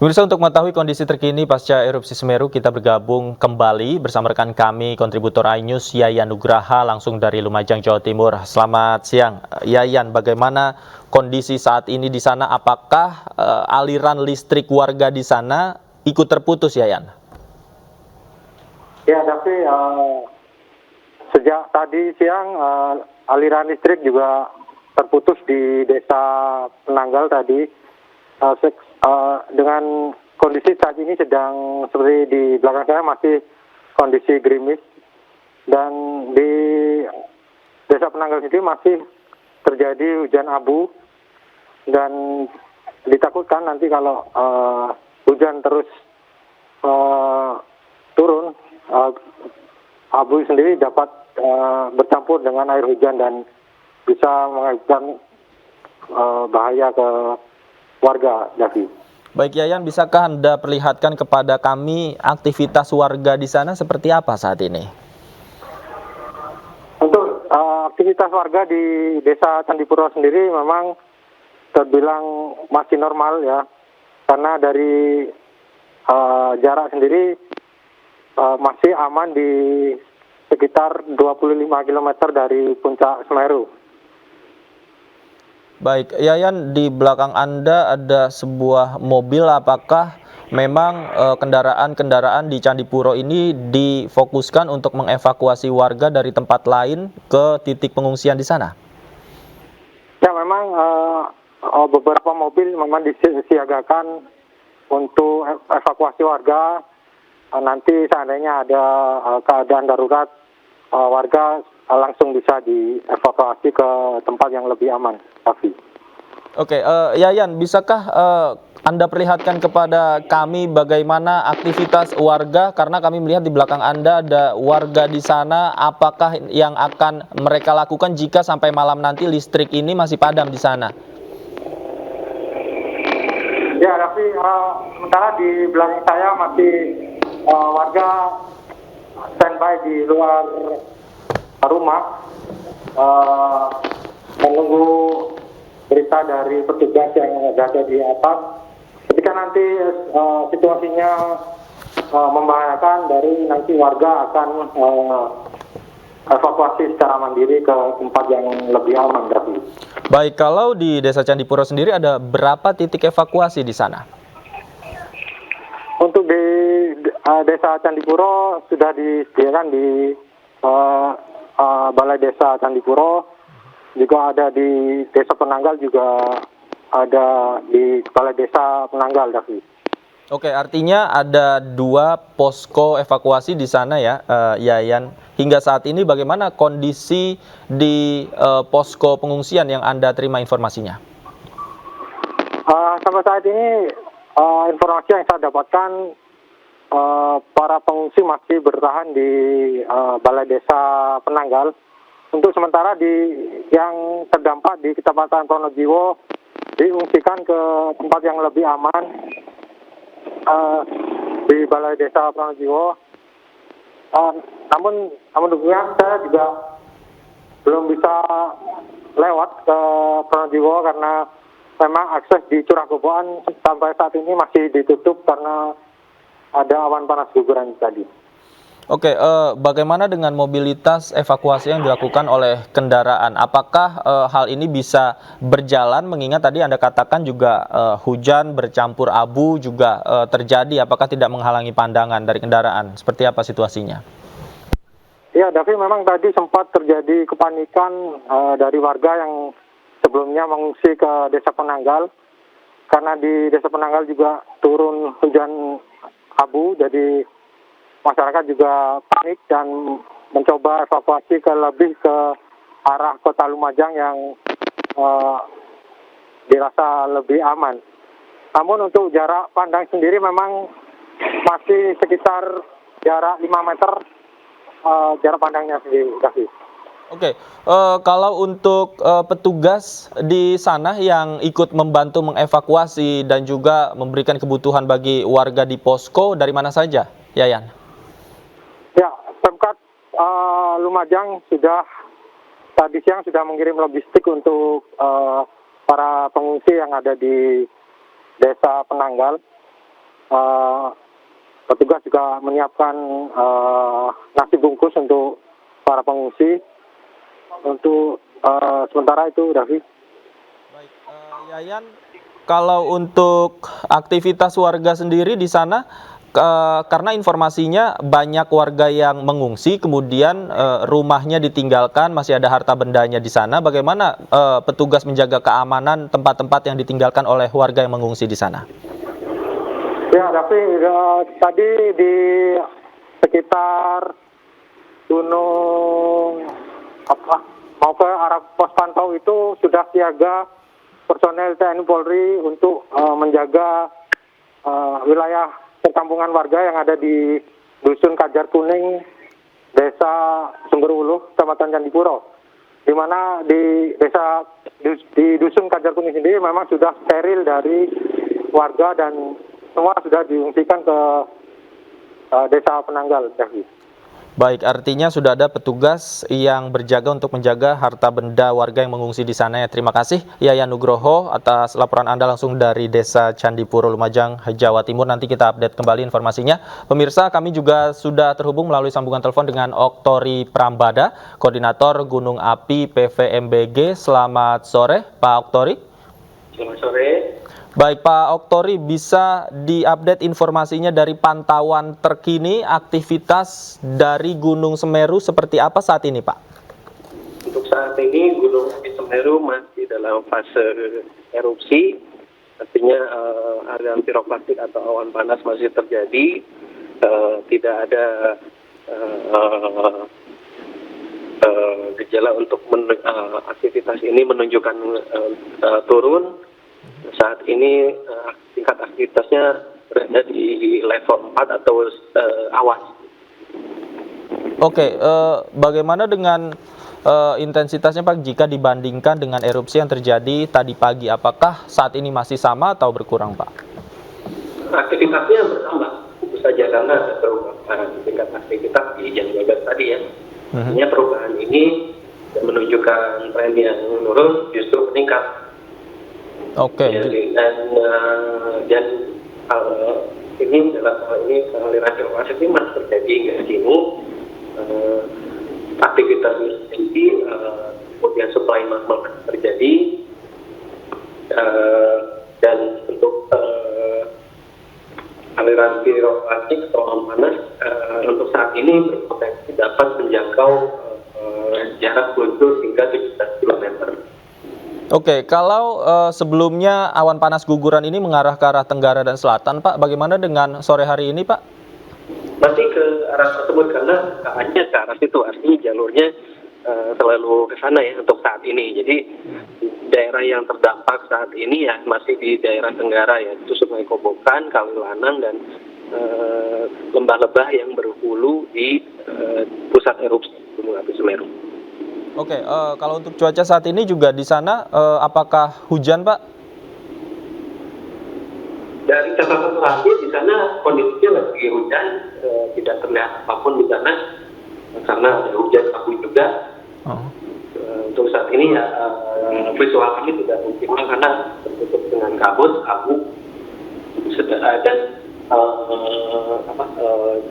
Pemirsa, untuk mengetahui kondisi terkini pasca erupsi Semeru, kita bergabung kembali bersama rekan kami, kontributor iNews Yayan Nugraha langsung dari Lumajang, Jawa Timur. Selamat siang, Yayan. Bagaimana kondisi saat ini di sana? Apakah aliran listrik warga di sana ikut terputus, Yayan? Ya, tapi sejak tadi siang aliran listrik juga terputus di Desa Penanggal tadi. Dengan kondisi saat ini sedang seperti di belakang saya masih kondisi gerimis, dan di Desa Penanggal sendiri masih terjadi hujan abu, dan ditakutkan nanti kalau hujan terus turun, abu sendiri dapat bercampur dengan air hujan dan bisa mengakibatkan bahaya ke warga, Davi. Baik, Yayan, bisakah Anda perlihatkan kepada kami aktivitas warga di sana seperti apa saat ini? Untuk aktivitas warga di Desa Candipuro sendiri memang terbilang masih normal ya, karena dari jarak sendiri masih aman di sekitar 25 km dari puncak Semeru. Baik, Yayan, di belakang Anda ada sebuah mobil. Apakah memang kendaraan-kendaraan di Candipuro ini difokuskan untuk mengevakuasi warga dari tempat lain ke titik pengungsian di sana? Ya, memang beberapa mobil memang disiagakan untuk evakuasi warga. Nanti seandainya ada keadaan darurat, warga langsung bisa dievakuasi ke tempat yang lebih aman, Raffi. Oke, Yayan, bisakah Anda perlihatkan kepada kami bagaimana aktivitas warga? Karena kami melihat di belakang Anda ada warga di sana. Apakah yang akan mereka lakukan jika sampai malam nanti listrik ini masih padam di sana? Ya, Raffi, sementara di belakang saya masih warga standby di luar rumah, menunggu berita dari petugas yang ada di atas. Ketika nanti situasinya membahayakan, dari nanti warga akan evakuasi secara mandiri ke tempat yang lebih aman. Baik, kalau di Desa Candipuro sendiri ada berapa titik evakuasi di sana? Untuk di Desa Candipuro sudah disediakan di Balai Desa Candipuro, juga ada di Desa Penanggal, juga ada di Balai Desa Penanggal, Davi. Oke, artinya ada 2 posko evakuasi di sana ya, Yayan. Hingga saat ini bagaimana kondisi di posko pengungsian yang Anda terima informasinya? Sampai saat ini informasi yang saya dapatkan, para pengungsi masih bertahan di Balai Desa Penanggal. Untuk sementara yang terdampak di Kecamatan Pronojiwo diungsikan ke tempat yang lebih aman di Balai Desa Pronojiwo. Namun demikian saya juga belum bisa lewat ke Pronojiwo karena memang akses di Curah Koboan sampai saat ini masih ditutup karena ada awan panas guguran tadi. Oke, bagaimana dengan mobilitas evakuasi yang dilakukan oleh kendaraan? Apakah hal ini bisa berjalan mengingat tadi Anda katakan juga hujan bercampur abu juga terjadi, apakah tidak menghalangi pandangan dari kendaraan? Seperti apa situasinya? Ya, Davi, memang tadi sempat terjadi kepanikan dari warga yang sebelumnya mengungsi ke Desa Penanggal, karena di Desa Penanggal juga turun hujan abu, jadi masyarakat juga panik dan mencoba evakuasi lebih ke arah kota Lumajang yang dirasa lebih aman. Namun untuk jarak pandang sendiri memang masih sekitar jarak 5 meter jarak pandangnya sendiri. Oke, kalau untuk petugas di sana yang ikut membantu mengevakuasi dan juga memberikan kebutuhan bagi warga di posko, dari mana saja, Yayan? Ya, Pemkab Lumajang tadi siang sudah mengirim logistik untuk para pengungsi yang ada di Desa Penanggal. petugas juga menyiapkan nasi bungkus untuk para pengungsi. Untuk sementara itu, Davi. Baik, Yayan, kalau untuk aktivitas warga sendiri di sana, karena informasinya banyak warga yang mengungsi, kemudian rumahnya ditinggalkan, masih ada harta bendanya di sana. Bagaimana petugas menjaga keamanan tempat-tempat yang ditinggalkan oleh warga yang mengungsi di sana? Ya, Davi, tadi di sekitar gunung mau ke arah pos pantau itu sudah siaga personel TNI Polri untuk menjaga wilayah perkampungan warga yang ada di Dusun Kajar Kuning, Desa Sumberwuluh, Kecamatan Candipuro. Di mana di Dusun Kajar Kuning sendiri memang sudah steril dari warga dan semua sudah diungsikan ke Desa Penanggal. Baik, artinya sudah ada petugas yang berjaga untuk menjaga harta benda warga yang mengungsi di sana ya. Terima kasih Yayan Nugroho atas laporan Anda langsung dari Desa Candipuro, Lumajang, Jawa Timur. Nanti kita update kembali informasinya. Pemirsa, kami juga sudah terhubung melalui sambungan telepon dengan Oktori Prambada, Koordinator Gunung Api PVMBG. Selamat sore, Pak Oktori. Selamat sore. Baik Pak Oktori, bisa diupdate informasinya dari pantauan terkini aktivitas dari Gunung Semeru seperti apa saat ini Pak? Untuk saat ini Gunung Api Semeru masih dalam fase erupsi, artinya aliran piroklastik atau awan panas masih terjadi, tidak ada gejala untuk aktivitas ini menunjukkan turun. Saat ini tingkat aktivitasnya berada di level 4 atau awas. Oke, bagaimana dengan intensitasnya Pak jika dibandingkan dengan erupsi yang terjadi tadi pagi? Apakah saat ini masih sama atau berkurang Pak? Aktivitasnya bertambah, tentu saja karena ada perubahan tingkat aktivitas di jam 12 tadi ya. Artinya perubahan ini menunjukkan tren yang menurun justru meningkat. Oke. Dan ini dalam hal ini aliran piroklastik ini masih terjadi hingga sini. Aktivitas tinggi, kemudian supply magma terjadi, dan untuk aliran piroklastik atau awan panas untuk saat ini berpotensi dapat menjangkau jarak luncur hingga 17 km. Oke, kalau sebelumnya awan panas guguran ini mengarah ke arah tenggara dan selatan, Pak, bagaimana dengan sore hari ini, Pak? Masih ke arah tersebut karena hanya ke arah situ, artinya jalurnya selalu ke sana ya untuk saat ini. Jadi daerah yang terdampak saat ini ya masih di daerah tenggara ya, itu Sungai Kobokan, Kalilanang dan lembah-lembah yang berhulu di pusat erupsi Gunung Api Semeru. Oke, kalau untuk cuaca saat ini juga di sana, apakah hujan, Pak? Dari catatan terakhir di sana kondisinya lagi hujan, tidak terlihat apapun di sana karena ada hujan abu juga. Untuk saat ini ya visual kami tidak optimal karena tertutup dengan kabut, abu, dan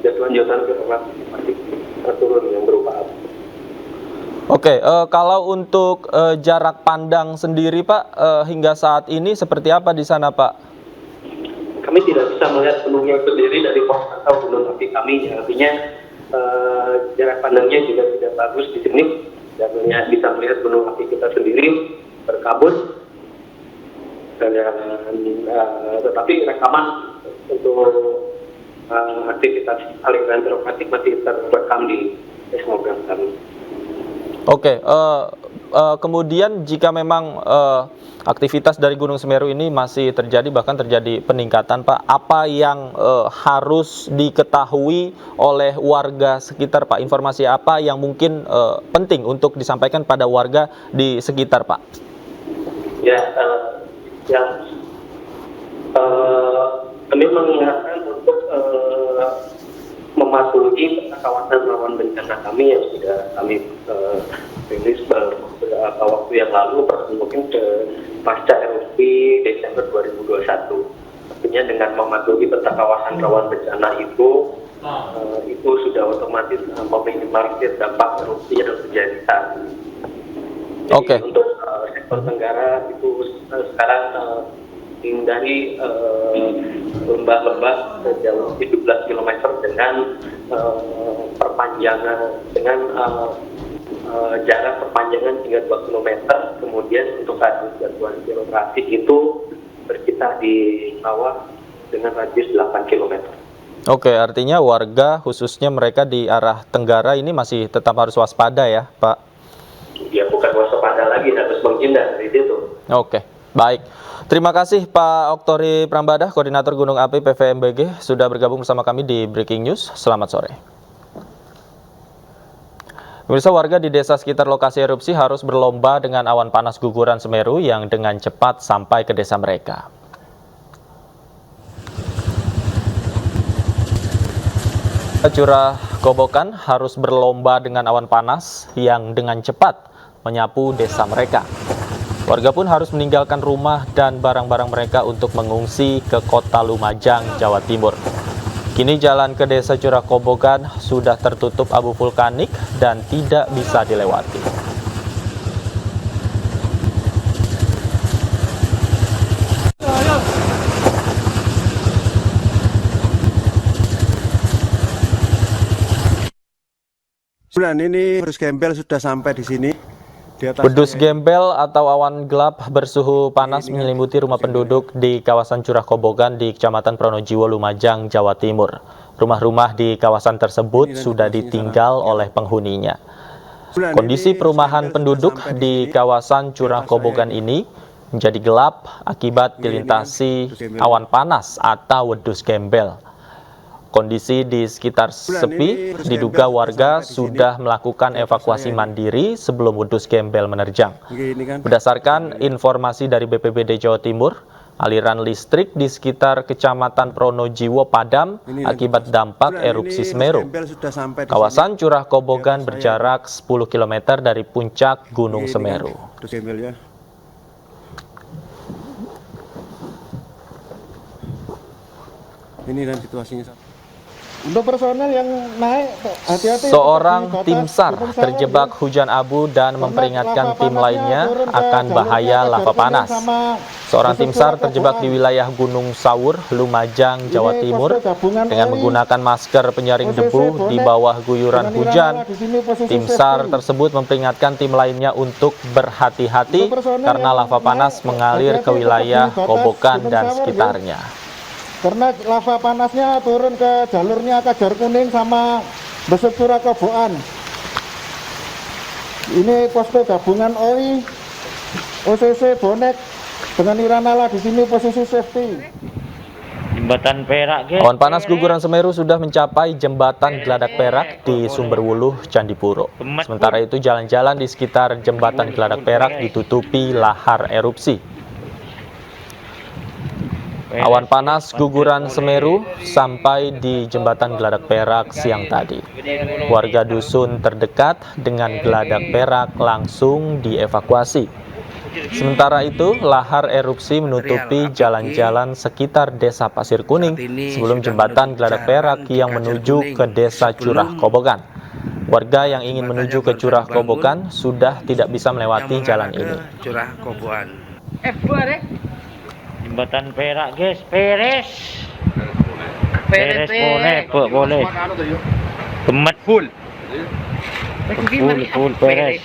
jatuhan-jatuhan piroklastik masih turun yang berupa abu. Oke, kalau untuk jarak pandang sendiri, Pak, hingga saat ini seperti apa di sana, Pak? Kami tidak bisa melihat gunungnya sendiri dari pos atau gunung api kami, artinya jarak pandangnya juga tidak bagus di sini, dan bisa melihat gunung api kita sendiri berkabut, tetapi rekaman untuk aktivitas aliran piroklastik masih terekam di seismogram kami. Oke, kemudian jika memang aktivitas dari Gunung Semeru ini masih terjadi, bahkan terjadi peningkatan, Pak, apa yang harus diketahui oleh warga sekitar, Pak? Informasi apa yang mungkin penting untuk disampaikan pada warga di sekitar, Pak? Ya, kami mengingatkan untuk mematuhi kawasan rawan bencana kami yang sudah kami rilis beberapa waktu yang lalu, mungkin pasca erupsi Desember 2021. tentunya dengan mematuhi peta kawasan rawan bencana itu sudah otomatis meminimalisir dampak erupsi yang terjadi saat ini. Jadi untuk sektor Tenggara itu sekarang hindari lembah-lembah sejauh 17 km dengan jarak perpanjangan hingga 2 km. Kemudian untuk radius jangkauan geografis itu berkisar di bawah dengan radius 8 km. Oke, artinya warga khususnya mereka di arah Tenggara ini masih tetap harus waspada ya, Pak? Ya, bukan waspada lagi, harus menghindar dari itu. Oke, baik. Terima kasih Pak Oktori Prambada, Koordinator Gunung Api PVMBG, sudah bergabung bersama kami di Breaking News. Selamat sore. Pemirsa, warga di desa sekitar lokasi erupsi harus berlomba dengan awan panas guguran Semeru yang dengan cepat sampai ke desa mereka. Curah Kobokan harus berlomba dengan awan panas yang dengan cepat menyapu desa mereka. Warga pun harus meninggalkan rumah dan barang-barang mereka untuk mengungsi ke kota Lumajang, Jawa Timur. Kini jalan ke desa Curah Kobokan sudah tertutup abu vulkanik dan tidak bisa dilewati. Bulan ini Wedus Gembel sudah sampai di sini. Wedus Gembel atau awan gelap bersuhu panas menyelimuti rumah penduduk di kawasan Curah Kobokan di Kecamatan Pronojiwo, Lumajang, Jawa Timur. Rumah-rumah di kawasan tersebut sudah ditinggal oleh penghuninya. Kondisi perumahan penduduk di kawasan Curah Kobokan ini menjadi gelap akibat dilintasi awan panas atau wedus gembel. Kondisi di sekitar sepi, diduga warga sudah melakukan evakuasi mandiri sebelum wedus gembel menerjang. Berdasarkan informasi dari BPBD Jawa Timur, aliran listrik di sekitar Kecamatan Pronojiwo padam akibat dampak erupsi Semeru. Kawasan Curah Kobokan berjarak 10 km dari puncak Gunung Semeru. Ini dan situasinya. Untuk personel yang naik, hati-hati. Seorang tim SAR terjebak hujan abu dan memperingatkan tim lainnya akan bahaya lava panas. Seorang tim SAR terjebak di wilayah Gunung Sawur, Lumajang, Jawa Timur dengan menggunakan masker penyaring debu di bawah guyuran hujan. Tim SAR tersebut memperingatkan tim lainnya untuk berhati-hati karena lava panas mengalir ke wilayah Kobokan dan sekitarnya. Karena lava panasnya turun ke jalurnya Kajar Kuning sama Besut Curah Kobokan. Ini posko gabungan OI, OCC, Bonek dengan Iranala di sini posisi safety. Jembatan Perak, guys. Awan panas guguran Semeru sudah mencapai jembatan Geladak Perak di Sumberwuluh, Candipuro. Sementara itu jalan-jalan di sekitar jembatan Geladak Perak ditutupi lahar erupsi. Awan panas guguran Semeru sampai di jembatan Geladak Perak siang tadi. Warga dusun terdekat dengan Geladak Perak langsung dievakuasi. Sementara itu, lahar erupsi menutupi jalan-jalan sekitar desa Pasir Kuning sebelum jembatan Geladak Perak yang menuju ke desa Curah Kobokan. Warga yang ingin menuju ke Curah Kobokan sudah tidak bisa melewati jalan ini. Curah Kobokan. Jembatan Perak, guys. Peres boleh. Gemet full peres.